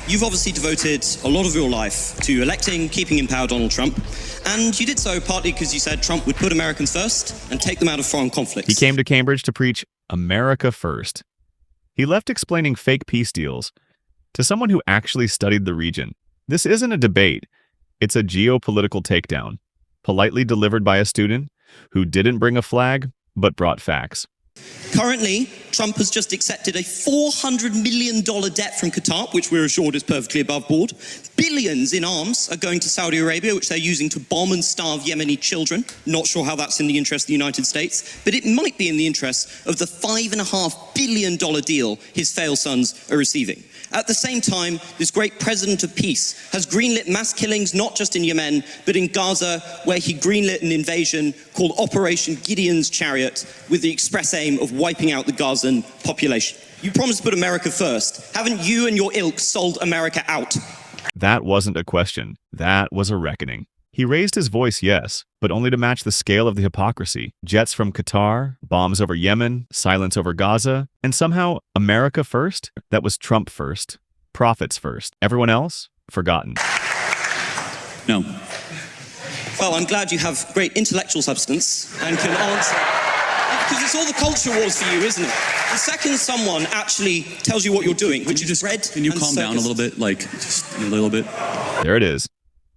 You've obviously devoted a lot of your life to electing, keeping in power Donald Trump, and you did so partly because you said Trump would put Americans first and take them out of foreign conflicts. He came to Cambridge to preach America first. He left explaining fake peace deals to someone who actually studied the region. This isn't a debate. It's a geopolitical takedown, politely delivered by a student who didn't bring a flag, but brought facts. Currently, Trump has just accepted a $400 million debt from Qatar, which we're assured is perfectly above board. Billions in arms are going to Saudi Arabia, which they're using to bomb and starve Yemeni children. Not sure how that's in the interest of the United States, but it might be in the interest of the $5.5 billion deal his failed sons are receiving. At the same time, this great president of peace has greenlit mass killings, not just in Yemen, but in Gaza, where he greenlit an invasion called Operation Gideon's Chariot with the express aim of wiping out the Gazan population. You promised to put America first. Haven't you and your ilk sold America out? That wasn't a question. That was a reckoning. He raised his voice, yes, but only to match the scale of the hypocrisy. Jets from Qatar, bombs over Yemen, silence over Gaza, and somehow America first? That was Trump first, profits first. Everyone else? Forgotten. No. Well, I'm glad you have great intellectual substance and can answer. Because it's all the culture wars for you, isn't it? The second someone actually tells you what you're doing, which is red. Can you calm down a little bit? Like, just a little bit? There it is.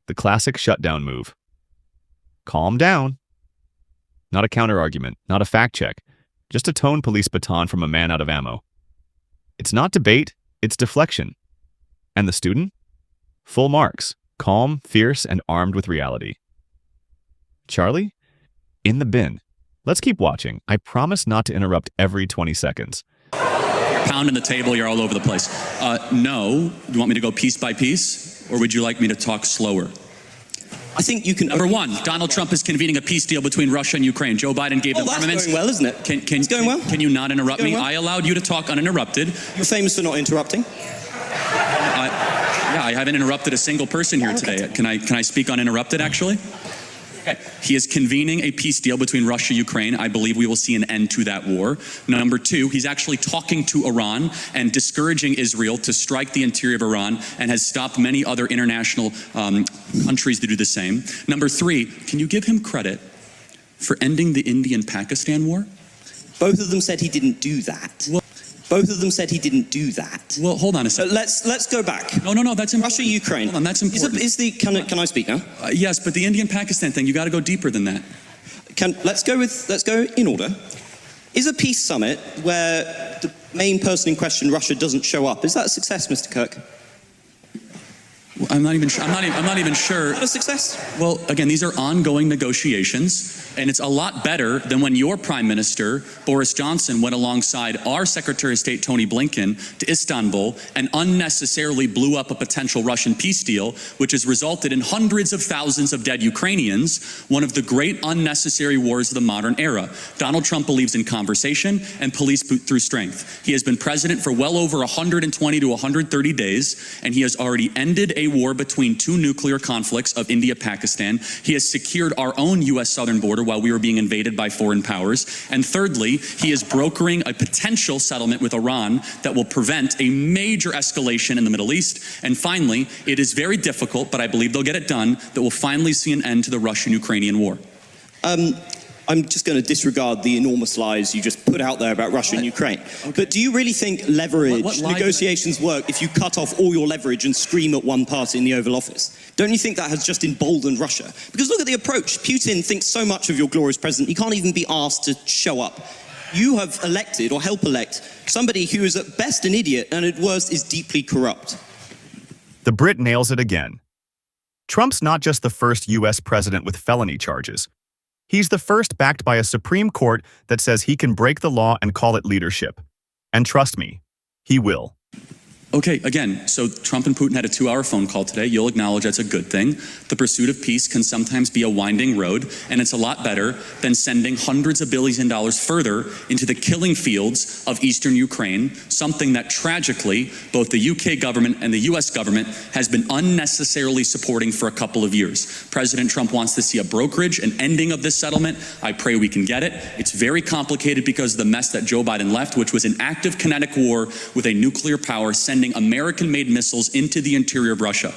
The classic shutdown move. Calm down. Not a counter-argument, not a fact-check, just a tone police baton from a man out of ammo. It's not debate, it's deflection. And the student? Full marks, calm, fierce, and armed with reality. Charlie? In the bin. Let's keep watching. I promise not to interrupt every 20 seconds. You're pounding the table, you're all over the place. No. You want me to go piece by piece? Or would you like me to talk slower? I think you can... Number one, Donald Trump is convening a peace deal between Russia and Ukraine. Joe Biden gave them armaments. That's going well, isn't it? It's going well. Can you not interrupt me? Well. I allowed you to talk uninterrupted. You're famous for not interrupting. I haven't interrupted a single person here today. Can I speak uninterrupted, actually? Okay. He is convening a peace deal between Russia and Ukraine. I believe we will see an end to that war. Number two, he's actually talking to Iran and discouraging Israel to strike the interior of Iran and has stopped many other international countries to do the same. Number three, can you give him credit for ending the Indian-Pakistan war? Both of them said he didn't do that. Well, Both of them said he didn't do that. Well, hold on a second. Let's go back. No, that's important. Russia, Ukraine. Hold on, that's important. Can I speak now? Yes, but the Indian-Pakistan thing, you got to go deeper than that. Let's go in order. Is a peace summit where the main person in question, Russia, doesn't show up, is that a success, Mr. Kirk? Well, I'm not even sure. I'm not even sure. Not a success? Well, again, these are ongoing negotiations, and it's a lot better than when your Prime Minister, Boris Johnson, went alongside our Secretary of State, Tony Blinken, to Istanbul and unnecessarily blew up a potential Russian peace deal, which has resulted in hundreds of thousands of dead Ukrainians, one of the great unnecessary wars of the modern era. Donald Trump believes in conversation and police through strength. He has been president for well over 120 to 130 days, and he has already ended a war between two nuclear conflicts of India-Pakistan. He has secured our own U.S. southern border while we were being invaded by foreign powers. And thirdly, he is brokering a potential settlement with Iran that will prevent a major escalation in the Middle East. And finally, it is very difficult, but I believe they'll get it done, that we'll finally see an end to the Russian-Ukrainian war. I'm just going to disregard the enormous lies you just put out there about Russia and Ukraine. Okay. But do you really think leverage, negotiations work if you cut off all your leverage and scream at one party in the Oval Office? Don't you think that has just emboldened Russia? Because look at the approach. Putin thinks so much of your glorious president, he can't even be asked to show up. You have elected, or help elect, somebody who is at best an idiot and at worst is deeply corrupt. The Brit nails it again. Trump's not just the first U.S. president with felony charges. He's the first backed by a Supreme Court that says he can break the law and call it leadership. And trust me, he will. Okay, again, so Trump and Putin had a 2-hour phone call today. You'll acknowledge that's a good thing. The pursuit of peace can sometimes be a winding road, and it's a lot better than sending hundreds of billions of dollars further into the killing fields of eastern Ukraine, something that tragically both the UK government and the US government has been unnecessarily supporting for a couple of years. President Trump wants to see a brokerage, an ending of this settlement. I pray we can get it. It's very complicated because of the mess that Joe Biden left, which was an active kinetic war with a nuclear power sending sending American-made missiles into the interior of Russia.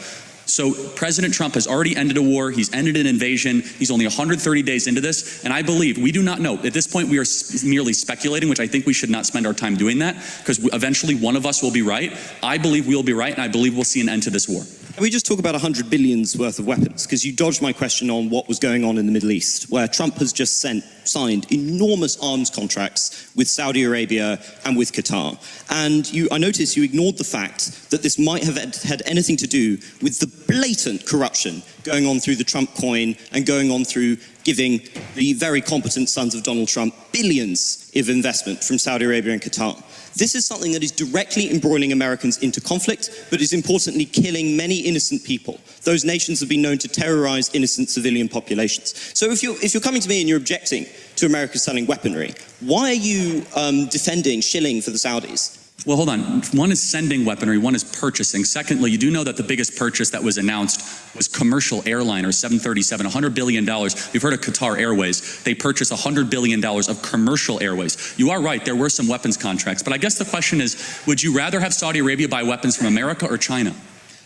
So President Trump has already ended a war. He's ended an invasion. He's only 130 days into this. And I believe, we do not know. At this point, we are merely speculating, which I think we should not spend our time doing that, because eventually one of us will be right. I believe we'll be right, and I believe we'll see an end to this war. Can we just talk about $100 billion's worth of weapons? Because you dodged my question on what was going on in the Middle East, where Trump has just signed enormous arms contracts with Saudi Arabia and with Qatar. And I noticed you ignored the fact that this might have had anything to do with the blatant corruption going on through the Trump coin and going on through giving the very competent sons of Donald Trump billions of investment from Saudi Arabia and Qatar. This is something that is directly embroiling Americans into conflict, but is importantly killing many innocent people. Those nations have been known to terrorize innocent civilian populations. So if you're coming to me and you're objecting to America selling weaponry, why are you defending shilling for the Saudis? Well, hold on. One is sending weaponry, one is purchasing. Secondly, you do know that the biggest purchase that was announced was commercial airliner, 737, $100 billion. You've heard of Qatar Airways. They purchased $100 billion of commercial airways. You are right, there were some weapons contracts. But I guess the question is, would you rather have Saudi Arabia buy weapons from America or China?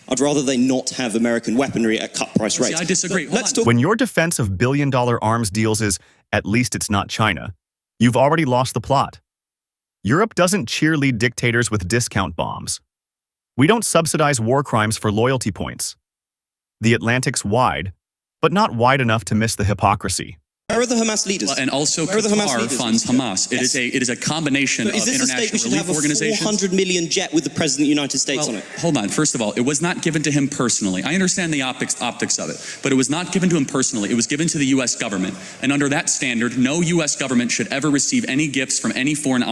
I'd rather they not have American weaponry at cut price rates. See, I disagree. When your defense of billion-dollar arms deals is, at least it's not China, you've already lost the plot. Europe doesn't cheerlead dictators with discount bombs. We don't subsidize war crimes for loyalty points. The Atlantic's wide, but not wide enough to miss the hypocrisy. Where are the Hamas leaders? And also Where are the Hamas Qatar leaders, funds Mr. Hamas. Yes. It is a combination of Is this a state we international should have relief a organizations. $400 million jet with the President of the United States on it? Hold on. First of all, it was not given to him personally. I understand the optics of it, but it was not given to him personally. It was given to the U.S. government. And under that standard, no U.S. government should ever receive any gifts from any foreign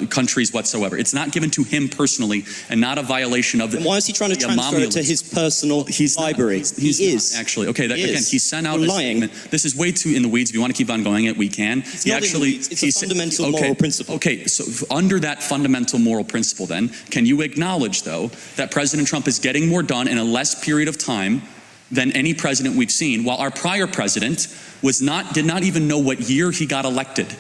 countries whatsoever. It's not given to him personally and not a violation of the. Then why is he trying to transfer it to his personal library? He is. Not, actually. Okay, again, he sent out You're a lying. statement. This is way too in the weeds. If you want to keep on going it, we can. It's a fundamental moral principle. Okay, so under that fundamental moral principle then, can you acknowledge, though, that President Trump is getting more done in a less period of time than any president we've seen, while our prior president did not even know what year he got elected?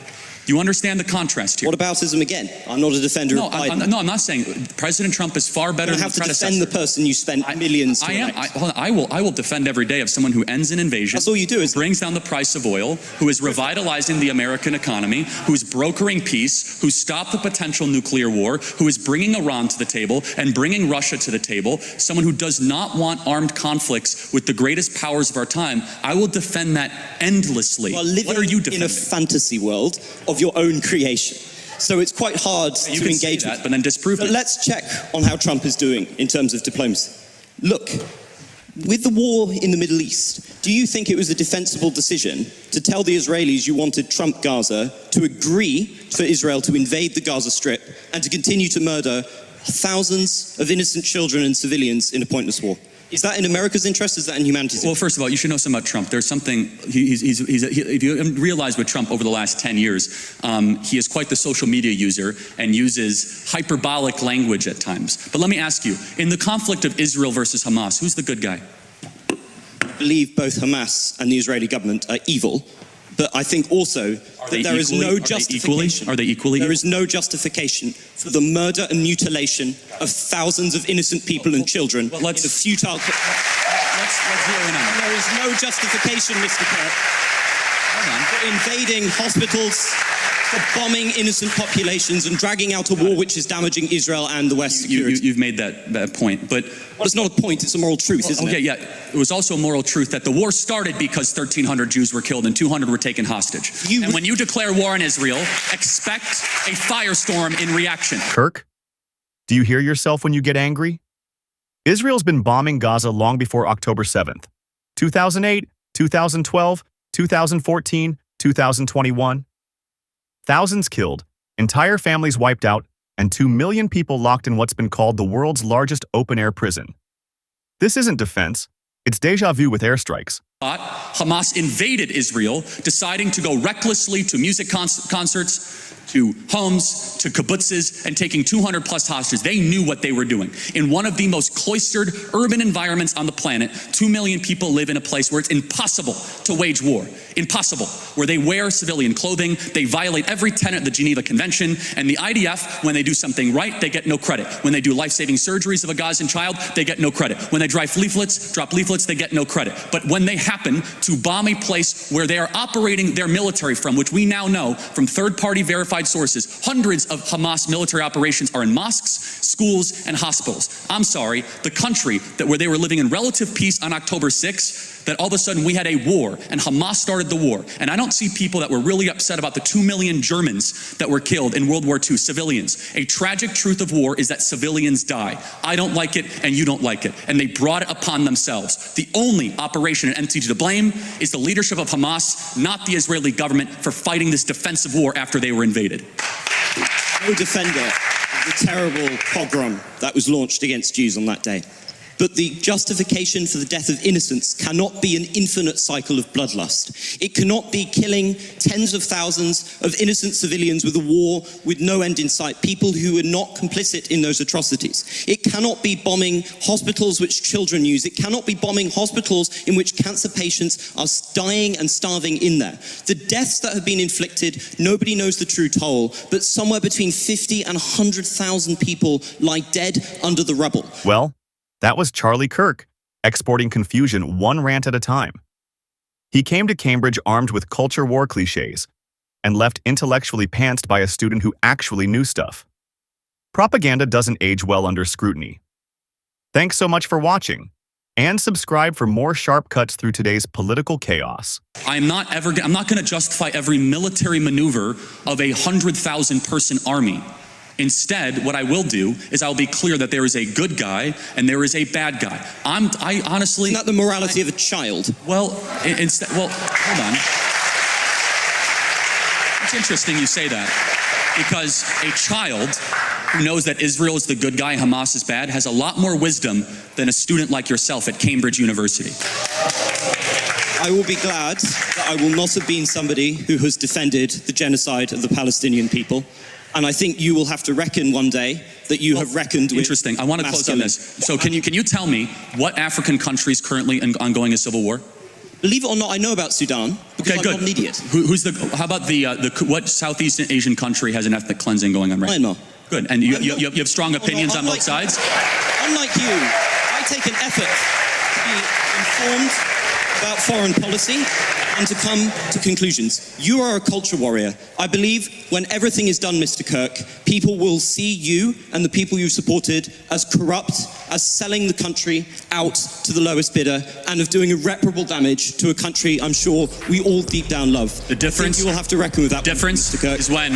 Do you understand the contrast here? What aboutism again? I'm not a defender of Biden. No, I'm not saying President Trump is far better than the predecessor. You have to defend the person you spent millions to elect. I will defend every day of someone who ends an invasion. That's all you do, is brings down the price of oil, who is revitalizing the American economy, who's brokering peace, who stopped the potential nuclear war, who is bringing Iran to the table and bringing Russia to the table, someone who does not want armed conflicts with the greatest powers of our time. I will defend that endlessly. You are living what are you defending? in a fantasy world of your own creation. So it's quite hard you to can engage say that, with. but then disprove But it. let's check on how Trump is doing in terms of diplomacy. Look, with the war in the Middle East, do you think it was a defensible decision to tell the Israelis you wanted Trump Gaza to agree for Israel to invade the Gaza Strip and to continue to murder thousands of innocent children and civilians in a pointless war? Is that in America's interest? Is that in humanity's interest? Well, first of all, you should know something about Trump. There's something, if you realize with Trump over the last 10 years, he is quite the social media user and uses hyperbolic language at times. But let me ask you, in the conflict of Israel versus Hamas, who's the good guy? I believe both Hamas and the Israeli government are evil, but I think also that there is no justification. Are they equally? There is no justification for the murder and mutilation of thousands of innocent people and children in a futile. Let's zero in on that. There is no justification, Mr. Kirk, Hold on. for invading hospitals, for bombing innocent populations and dragging out a war which is damaging Israel and the West's security. You've made that point, but Well, it's not a point, it's a moral truth, isn't it? Okay, yeah. It was also a moral truth that the war started because 1,300 Jews were killed and 200 were taken hostage. And when you declare war on Israel, expect a firestorm in reaction. Kirk, do you hear yourself when you get angry? Israel's been bombing Gaza long before October 7th. 2008, 2012, 2014, 2021. Thousands killed, entire families wiped out, and 2 million people locked in what's been called the world's largest open-air prison. This isn't defense, it's deja vu with airstrikes. Hamas invaded Israel, deciding to go recklessly to music concerts, to homes, to kibbutzes, and taking 200 plus hostages. They knew what they were doing. In one of the most cloistered urban environments on the planet, 2 million people live in a place where it's impossible to wage war. Impossible. Where they wear civilian clothing, they violate every tenet of the Geneva Convention, and the IDF, when they do something right, they get no credit. When they do life-saving surgeries of a Gazan child, they get no credit. When they drop leaflets, they get no credit. But when they happen to bomb a place where they are operating their military from, which we now know from third-party verified sources, hundreds of Hamas military operations are in mosques, schools, and hospitals. I'm sorry, the country where they were living in relative peace on October 6th, that all of a sudden we had a war, and Hamas started the war. And I don't see people that were really upset about the 2 million Germans that were killed in World War II, civilians. A tragic truth of war is that civilians die. I don't like it, and you don't like it. And they brought it upon themselves. The only operation and entity to blame is the leadership of Hamas, not the Israeli government, for fighting this defensive war after they were invaded. No defender of the terrible pogrom that was launched against Jews on that day. But the justification for the death of innocents cannot be an infinite cycle of bloodlust. It cannot be killing tens of thousands of innocent civilians with a war with no end in sight, people who are not complicit in those atrocities. It cannot be bombing hospitals which children use. It cannot be bombing hospitals in which cancer patients are dying and starving in there. The deaths that have been inflicted, nobody knows the true toll, but somewhere between 50 and 100,000 people lie dead under the rubble. Well, that was Charlie Kirk, exporting confusion one rant at a time. He came to Cambridge armed with culture war cliches and left intellectually pantsed by a student who actually knew stuff. Propaganda doesn't age well under scrutiny. Thanks so much for watching, and subscribe for more sharp cuts through today's political chaos. I'm not going to justify every military maneuver of a 100,000 person army. Instead, what I will do is I'll be clear that there is a good guy and there is a bad guy. I honestly... Isn't that the morality of a child? Well, hold on. It's interesting you say that, because a child who knows that Israel is the good guy, Hamas is bad, has a lot more wisdom than a student like yourself at Cambridge University. I will be glad that I will not have been somebody who has defended the genocide of the Palestinian people. And I think you will have to reckon one day that you have reckoned with... Interesting. I want to close on this. So can you tell me what African country is currently ongoing a civil war? Believe it or not, I know about Sudan, because I'm not an idiot. How about what Southeast Asian country has an ethnic cleansing going on right now? Myanmar. Good. And you have strong opinions on both sides? Unlike you, I take an effort to be informed about foreign policy and to come to conclusions. You are a culture warrior. I believe when everything is done, Mr. Kirk, people will see you and the people you supported as corrupt, as selling the country out to the lowest bidder, and of doing irreparable damage to a country I'm sure we all deep down love. The difference... I think you will have to reckon with that, difference Mr. Kirk. Is when...